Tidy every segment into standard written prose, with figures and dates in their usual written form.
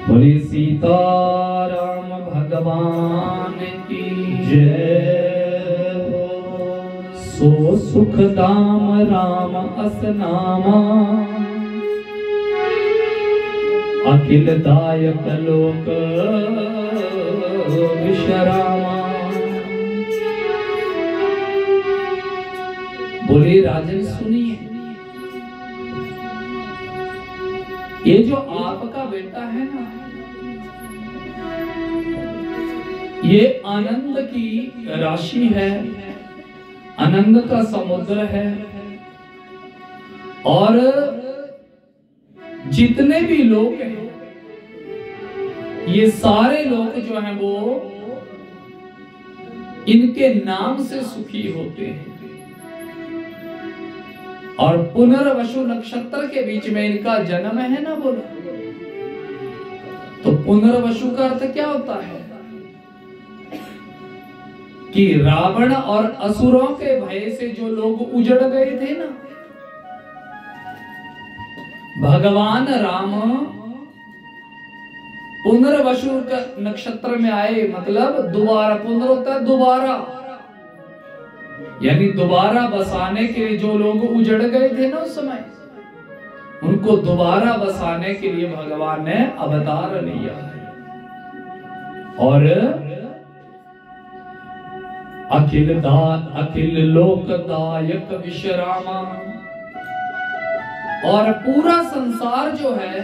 बोले सीताराम भगवान की जय। सो सुख दाम राम असनामा, अखिल दायक लोक विश्रामा। बोले राजन सुनिए, ये जो आपका बेटा है ना, ये आनंद की राशि है, आनंद का समुद्र है। और जितने भी लोग हैं, ये सारे लोग जो हैं वो इनके नाम से सुखी होते हैं। और पुनर्वसु नक्षत्र के बीच में इनका जन्म है ना, बोलो। तो पुनर्वसु का अर्थ क्या होता है कि रावण और असुरों के भय से जो लोग उजड़ गए थे ना, भगवान राम पुनर्वसु नक्षत्र में आए। मतलब दोबारा, पुनर होता है दोबारा, यानी दोबारा बसाने के लिए जो लोग उजड़ गए थे ना उस समय, उनको दोबारा बसाने के लिए भगवान ने अवतार लिया है। और अखिल लोकदायक विश्रामा, और पूरा संसार जो है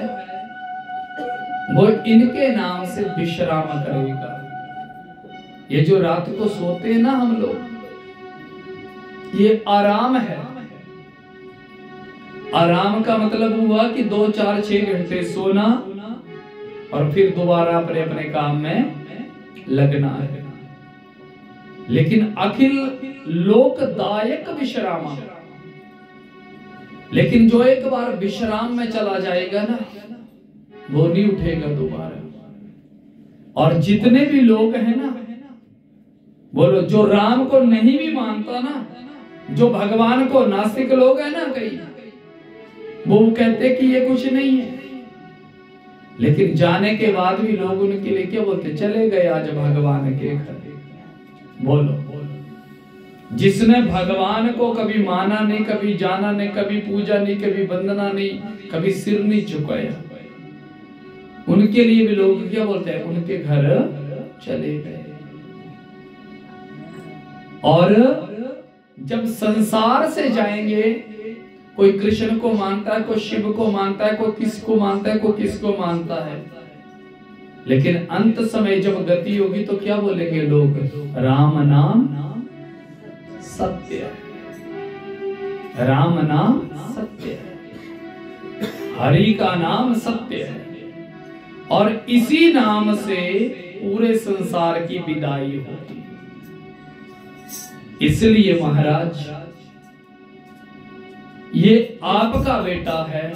वो इनके नाम से विश्राम करेगा। ये जो रात को सोते हैं ना हम लोग, ये आराम है। आराम का मतलब हुआ कि 2, 4, 6 घंटे सोना और फिर दोबारा अपने अपने काम में लगना है। लेकिन अखिल लोकदायक विश्रामा, लेकिन जो एक बार विश्राम में चला जाएगा ना, वो नहीं उठेगा दोबारा। और जितने भी लोग हैं ना, बोलो, जो राम को नहीं भी मानता ना, जो भगवान को, नास्तिक लोग हैं ना कई, वो कहते कि ये कुछ नहीं है। लेकिन जाने के बाद भी लोग उनके लिए क्या बोलते, चले गए आज भगवान के घर। बोलो, जिसने भगवान को कभी माना नहीं, कभी जाना नहीं, कभी पूजा नहीं, कभी वंदना नहीं, कभी सिर नहीं झुकाया, उनके लिए भी लोग क्या बोलते हैं, उनके घर चले गए। और जब संसार से जाएंगे, कोई कृष्ण को मानता है, कोई शिव को मानता है, कोई किसको मानता है, कोई किसको मानता है। लेकिन अंत समय जब गति होगी तो क्या बोलेंगे लोग, राम नाम सत्य है, राम नाम सत्य है, हरि का नाम सत्य है। और इसी नाम से पूरे संसार की विदाई होती है। इसलिए महाराज, ये आपका बेटा है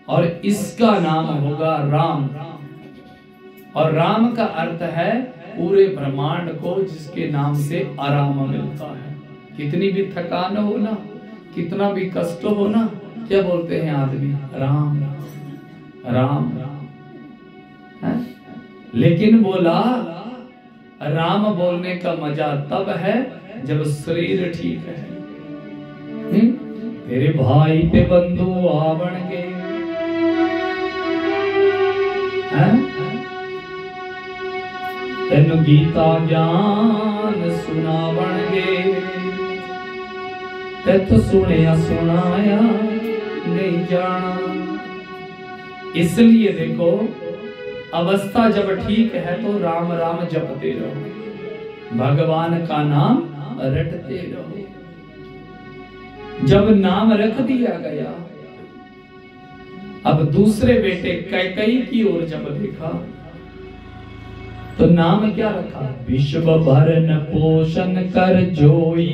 और इसका नाम होगा राम। और राम का अर्थ है पूरे ब्रह्मांड को जिसके नाम से आराम मिलता है। कितनी भी थकान हो ना, कितना भी कष्ट हो ना, क्या बोलते हैं आदमी, राम राम है? लेकिन बोला, राम बोलने का मजा तब है जब शरीर ठीक है। तेरे भाई ते बंधु आवण के, तेन गीता ज्ञान सुनावण गे, तेथ सुनिया सुनाया नहीं जाना। इसलिए देखो, अवस्था जब ठीक है तो राम राम जपते रहो, भगवान का नाम रटते रहो। जब नाम रख दिया गया, अब दूसरे बेटे कैकेयी की ओर जब देखा तो नाम क्या रखा, विश्व भरण पोषण कर जोई,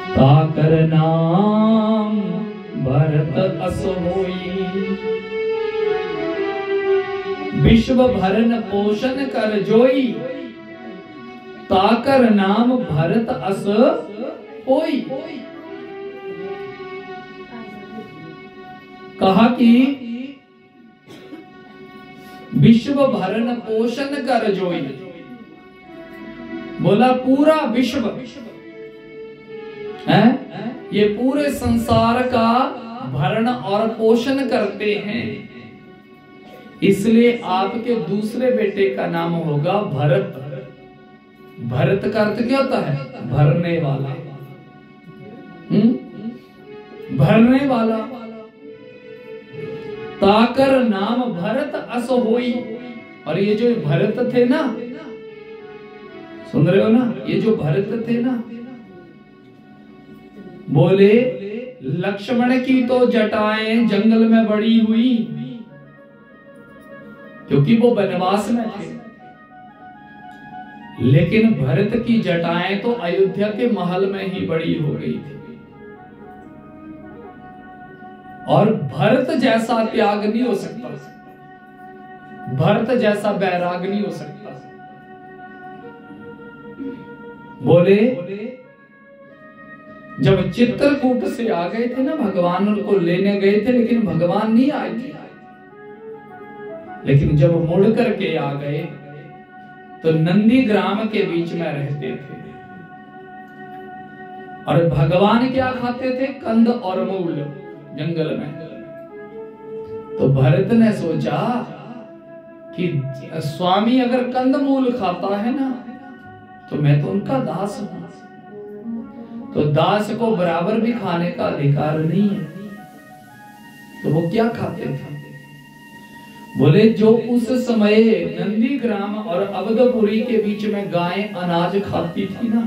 ताकर नाम भरत अस होई। विश्व भरण पोषण कर जोई, ताकर नाम भरत अस होई। कहा कि विश्व भरण पोषण कर जोई। बोला पूरा विश्व है, ये पूरे संसार का भरण और पोषण करते हैं, इसलिए आपके दूसरे बेटे का नाम होगा भरत। भरत का अर्थ क्या होता है? भरने वाला। भरने वाला। ताकर नाम भरत अस होई। और ये जो भरत थे ना, सुन रहे हो ना, ये जो भरत थे ना, बोले लक्ष्मण की तो जटाएं जंगल में बड़ी हुई, क्योंकि वो वनवास में थे, लेकिन भरत की जटाएं तो अयोध्या के महल में ही बड़ी हो गई थी। और भरत जैसा त्याग नहीं हो सकता, भरत जैसा बैराग नहीं हो सकता। बोले जब चित्रकूट से आ गए थे ना, भगवान उनको लेने गए थे, लेकिन भगवान नहीं आए थे। लेकिन जब मुड़ करके आ गए तो नंदी ग्राम के बीच में रहते थे। और भगवान क्या खाते थे? कंद और मूल जंगल में। तो भरत ने सोचा कि स्वामी अगर कंद मूल खाता है ना, तो मैं तो उनका दास हूं, तो दास को बराबर भी खाने का अधिकार नहीं है। तो वो क्या खाते थे? बोले जो उस समय नंदी ग्राम और अवधपुरी के बीच में गाय अनाज खाती थी ना,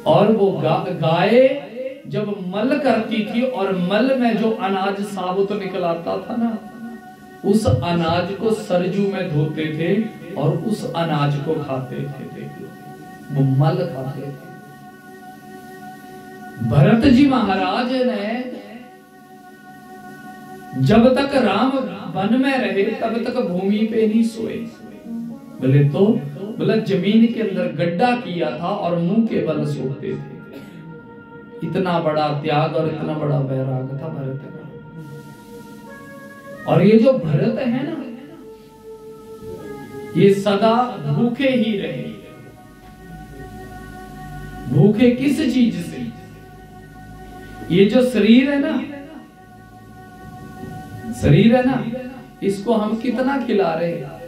और वो गाय जब मल करती थी और मल में जो अनाज साबुत निकल आता था ना, उस अनाज को सरजू में धोते थे और उस अनाज को खाते थे। वो मल खाते थे। भरत जी महाराज ने जब तक राम वन में रहे तब तक भूमि पे नहीं सोए। बोले तो बोला जमीन के अंदर गड्ढा किया था और मुंह के बल सोते थे। इतना बड़ा त्याग और इतना बड़ा वैराग था भरत का। और ये जो भरत है ना, ये सदा भूखे ही रहे। भूखे किस चीज से? ये जो शरीर है ना, शरीर है ना, इसको हम कितना खिला रहे हैं।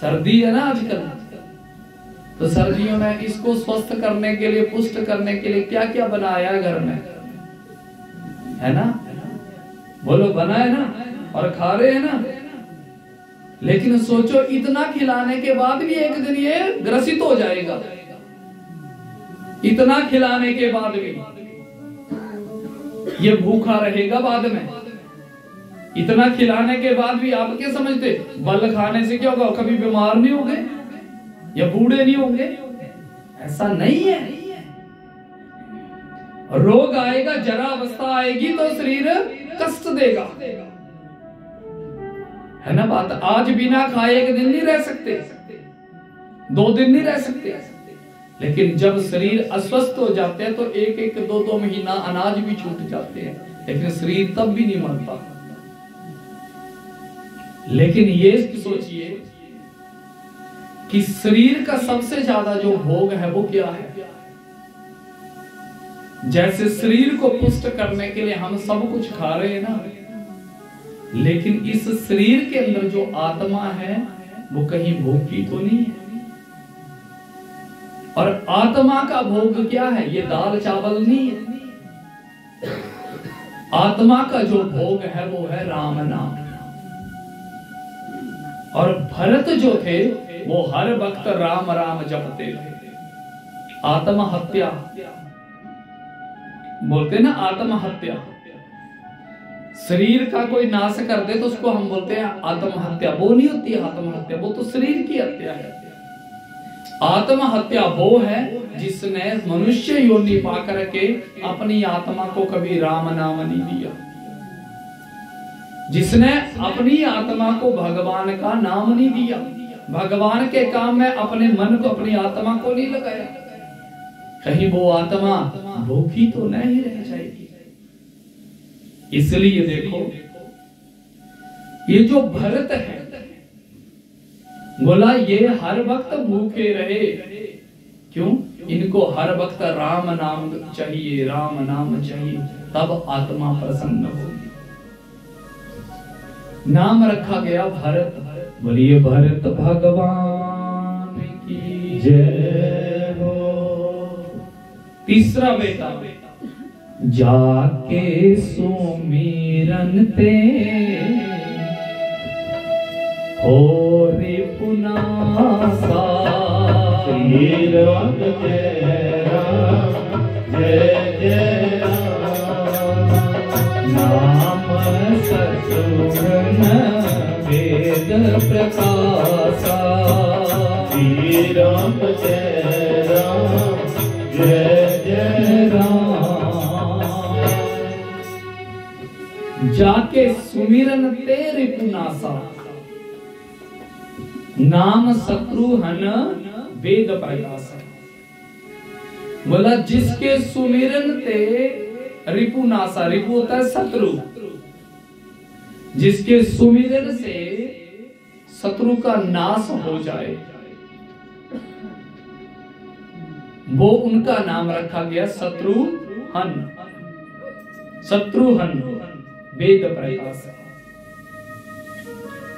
सर्दी है ना आजकल, तो सर्दियों में इसको स्वस्थ करने के लिए, पुष्ट करने के लिए क्या क्या बनाया घर में, है ना? बोलो बनाए ना, और खा रहे हैं ना। लेकिन सोचो इतना खिलाने के बाद भी एक दिन ये ग्रसित हो जाएगा। इतना खिलाने के बाद भी ये भूखा रहेगा बाद में। इतना खिलाने के बाद भी आप क्या समझते, बल खाने से क्या होगा? कभी बीमार नहीं होंगे या बूढ़े नहीं होंगे? ऐसा नहीं है। रोग आएगा, जरा अवस्था आएगी तो शरीर कष्ट देगा, है ना बात? आज बिना खाए एक दिन नहीं रह सकते, 2 दिन नहीं रह सकते। लेकिन जब शरीर अस्वस्थ हो जाते हैं तो 1-1, 2-2 महीना अनाज भी छूट जाते हैं, लेकिन शरीर तब भी नहीं मरता। लेकिन ये सोचिए कि शरीर का सबसे ज्यादा जो भोग है वो क्या है? जैसे शरीर को पुष्ट करने के लिए हम सब कुछ खा रहे हैं ना, लेकिन इस शरीर के अंदर जो आत्मा है वो कहीं भूखी तो नहीं है। और आत्मा का भोग क्या है? ये दाल चावल नहीं है। आत्मा का जो भोग है वो है राम नाम। और भरत जो थे वो हर वक्त राम राम जपते थे। आत्महत्या बोलते ना, आत्महत्या। शरीर का कोई नाश कर दे तो उसको हम बोलते हैं आत्महत्या। वो नहीं होती आत्महत्या, वो तो शरीर की हत्या है। आत्महत्या वो है जिसने मनुष्य योनि पाकर के अपनी आत्मा को कभी राम नाम नहीं दिया, जिसने अपनी आत्मा को भगवान का नाम नहीं दिया, भगवान के काम में अपने मन को, अपनी आत्मा को नहीं लगाया। कहीं वो आत्मा भूखी तो नहीं रह जाएगी। इसलिए देखो ये जो भरत है, बोला ये हर वक्त भूखे रहे। क्यों? इनको हर वक्त राम नाम चाहिए, राम नाम चाहिए, तब आत्मा प्रसन्न होगी। नाम रखा गया भरत। बोलिए भरत भगवान की जय हो। तीसरा बेटा, जाके सुमिरन ते हो रे पुनासा। श्री राम जय राम जय जय राम। नाम शत्रुघ्न वेद प्रकाशा। श्री राम जय राम जय जय राम। जाके सुमिरन तेरे पुनासा। नाम शत्रुघ्न वेद प्रकाशा। बोला जिसके सुमिरन ते रिपुनासा, रिपु होता है शत्रु, जिसके सुमिरन से शत्रु का नाश हो जाए, वो उनका नाम रखा गया शत्रुघ्न। शत्रुघ्न वेद प्रकाश।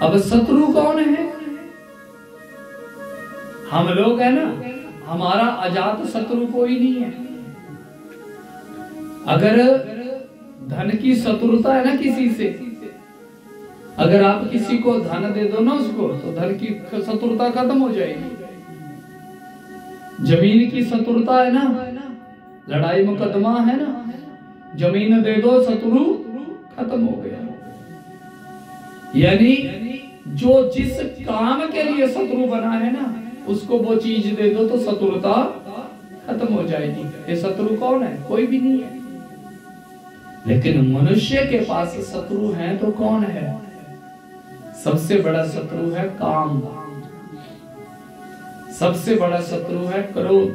अब शत्रु कौन है? हम लोग है ना, हमारा अजात शत्रु कोई नहीं है। अगर धन की शत्रुता है ना किसी से, अगर आप किसी को धन दे दो ना उसको, तो धन की शत्रुता खत्म हो जाएगी। जमीन की शत्रुता है ना, लड़ाई मुकदमा है ना, जमीन दे दो शत्रु खत्म हो गया। यानी जो जिस काम के लिए शत्रु बना है ना, उसको वो चीज दे दो तो शत्रुता खत्म हो जाएगी। ये शत्रु कौन है? कोई भी नहीं है। लेकिन मनुष्य के पास शत्रु है तो कौन है? सबसे बड़ा शत्रु है काम, सबसे बड़ा शत्रु है क्रोध,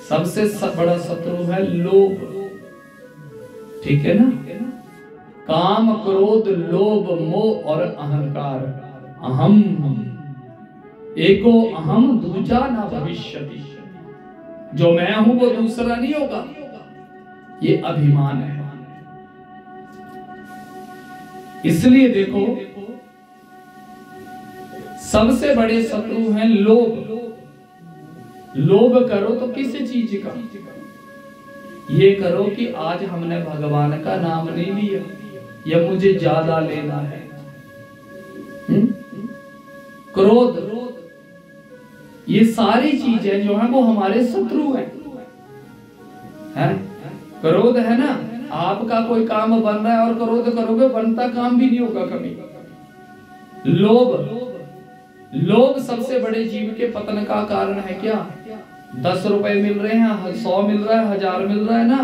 सबसे बड़ा शत्रु है लोभ। ठीक है ना? काम, क्रोध, लोभ, मोह और अहंकार। अहम एको अहम दूजा ना भविष्यति। जो मैं हूं वो दूसरा नहीं होगा, ये अभिमान है। इसलिए देखो सबसे बड़े शत्रु हैं लोभ। लोभ करो तो किस चीज का? ये करो कि आज हमने भगवान का नाम नहीं लिया, या मुझे ज्यादा लेना है। क्रोध, ये सारी चीजें जो है वो हमारे शत्रु हैं। क्रोध है ना, आपका कोई काम बन रहा है और क्रोध करोगे, बनता काम भी नहीं होगा कभी। लोभ, लोभ सबसे बड़े जीव के पतन का कारण है। क्या 10 रुपए मिल रहे हैं, 100 मिल रहा है, 1000 मिल रहा है ना,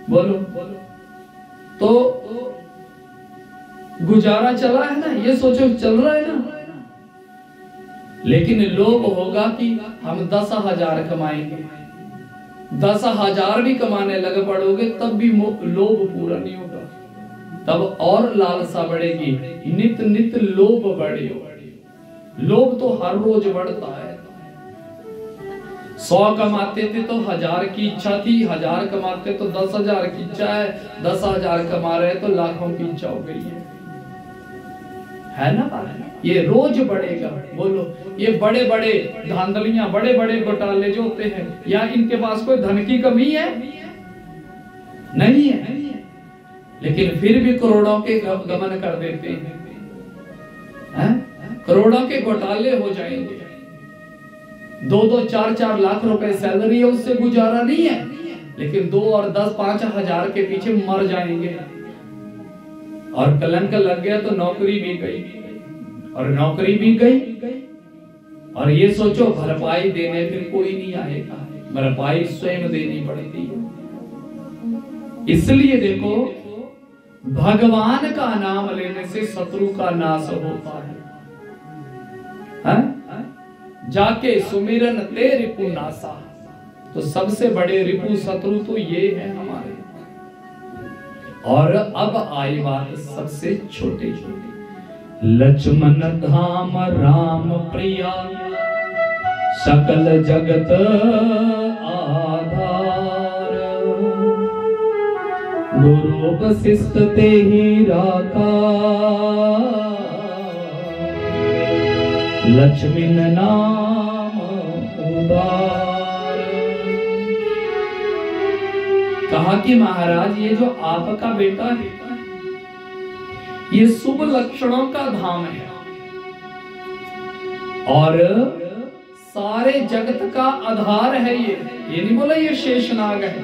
बोलो तो गुजारा चला है ना, ये सोचो चल रहा है ना। लेकिन लोभ होगा कि हम 10,000 कमाएंगे, 10,000 भी कमाने लगे पड़ोगे तब भी लोभ पूरा नहीं होगा, तब और लालसा बढ़ेगी, नित नित लोभ बढ़ेगा। लोभ तो हर रोज बढ़ता है। 100 कमाते थे तो 1000 की इच्छा थी, 1000 कमाते तो 10,000 की इच्छा है, 10,000 कमा रहे तो लाखों की इच्छा हो गई है ना बात? ये रोज बढ़ेगा। बोलो ये बड़े बड़े धांधलियां, बड़े बड़े घोटाले जो होते हैं, या इनके पास कोई धन की कमी है? नहीं है, लेकिन फिर भी करोड़ों के गमन कर देते हैं। करोड़ों के घोटाले हो जाएंगे, 2-2, 4-4 लाख रुपए सैलरी है, उससे गुजारा नहीं है, लेकिन 2 और 10, 5,000 के पीछे मर जाएंगे। और कलंक लग गया तो नौकरी भी गई, और नौकरी भी गई, और ये सोचो भरपाई देने फिर कोई नहीं आएगा, भरपाई स्वयं देनी पड़ती है। इसलिए देखो भगवान का नाम लेने से शत्रु का नाश होता है। जाके सुमिरन ते रिपु नासा। तो सबसे बड़े रिपु शत्रु तो ये है हमारे। और अब आई बात सबसे छोटे छोटे। लक्ष्मण धाम राम प्रिया सकल जगत आधार, गुरु वशिष्ठ ते ही राखा, लक्ष्मण नाम उदार। कहा कि महाराज ये जो आपका बेटा है ये शुभ लक्षणों का धाम है और सारे जगत का आधार है। ये नहीं बोला ये शेषनाग है।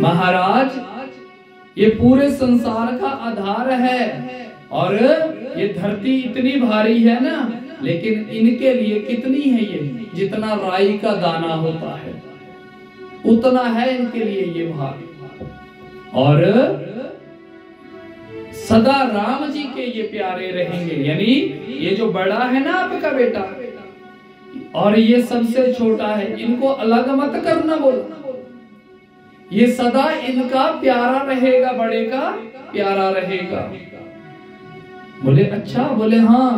महाराज ये पूरे संसार का आधार है और ये धरती इतनी भारी है ना, लेकिन इनके लिए कितनी है ये, जितना राई का दाना होता है उतना है इनके लिए ये भार। और सदा राम जी के ये प्यारे रहेंगे। यानी ये जो बड़ा है ना आपका बेटा और ये सबसे छोटा है, इनको अलग मत करना बोलो। ये सदा इनका प्यारा रहेगा, बड़े का प्यारा रहेगा। बोले अच्छा? बोले हाँ।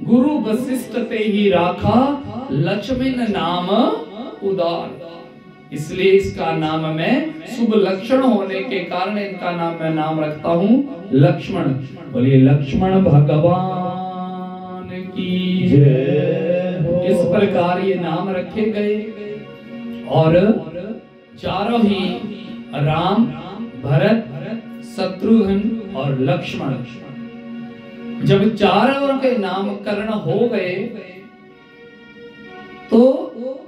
गुरु वशिष्ठ ते ही राखा, लक्ष्मण नाम उदार। इसलिए इसका नाम मैं शुभ लक्षण होने के कारण इनका नाम मैं नाम रखता हूँ लक्ष्मण। बोलिए लक्ष्मण भगवान की जय। इस प्रकार ये नाम रखे गए और चारों ही राम, भरत, शत्रुघ्न और लक्ष्मण, जब चारों के नामकरण हो गए तो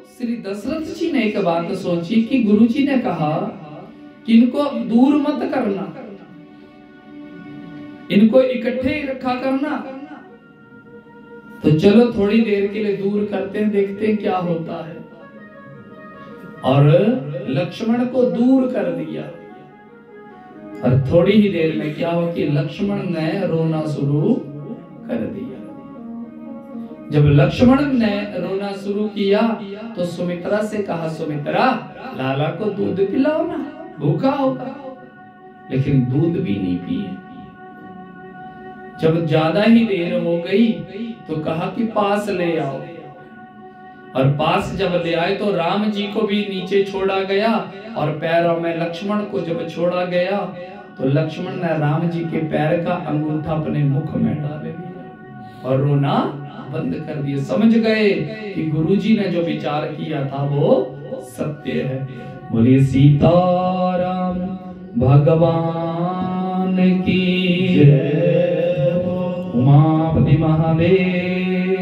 श्री दशरथ जी ने एक बात सोची कि गुरु जी ने कहा कि इनको दूर मत करना, इनको इकट्ठे ही रखा करना। तो चलो थोड़ी देर के लिए दूर करते हैं, देखते हैं क्या होता है। और लक्ष्मण को दूर कर दिया और थोड़ी ही देर में क्या हो कि लक्ष्मण ने रोना शुरू कर दिया। जब लक्ष्मण ने रोना शुरू किया तो सुमित्रा से कहा, सुमित्रा लाला को दूध पिलाओ ना, भूखा होगा। लेकिन दूध भी नहीं पिए। जब ज्यादा ही देर हो गई तो कहा कि पास ले आओ। और पास जब ले आए तो राम जी को भी नीचे छोड़ा गया और पैरों में लक्ष्मण को जब छोड़ा गया तो लक्ष्मण ने राम जी के पैर का अंगूठा अपने मुख में डाल दिया और रोना बंद कर दिया। समझ गए कि गुरुजी ने जो विचार किया था वो सत्य है। बोलिए सीताराम भगवान की जय। उमापति महादेव।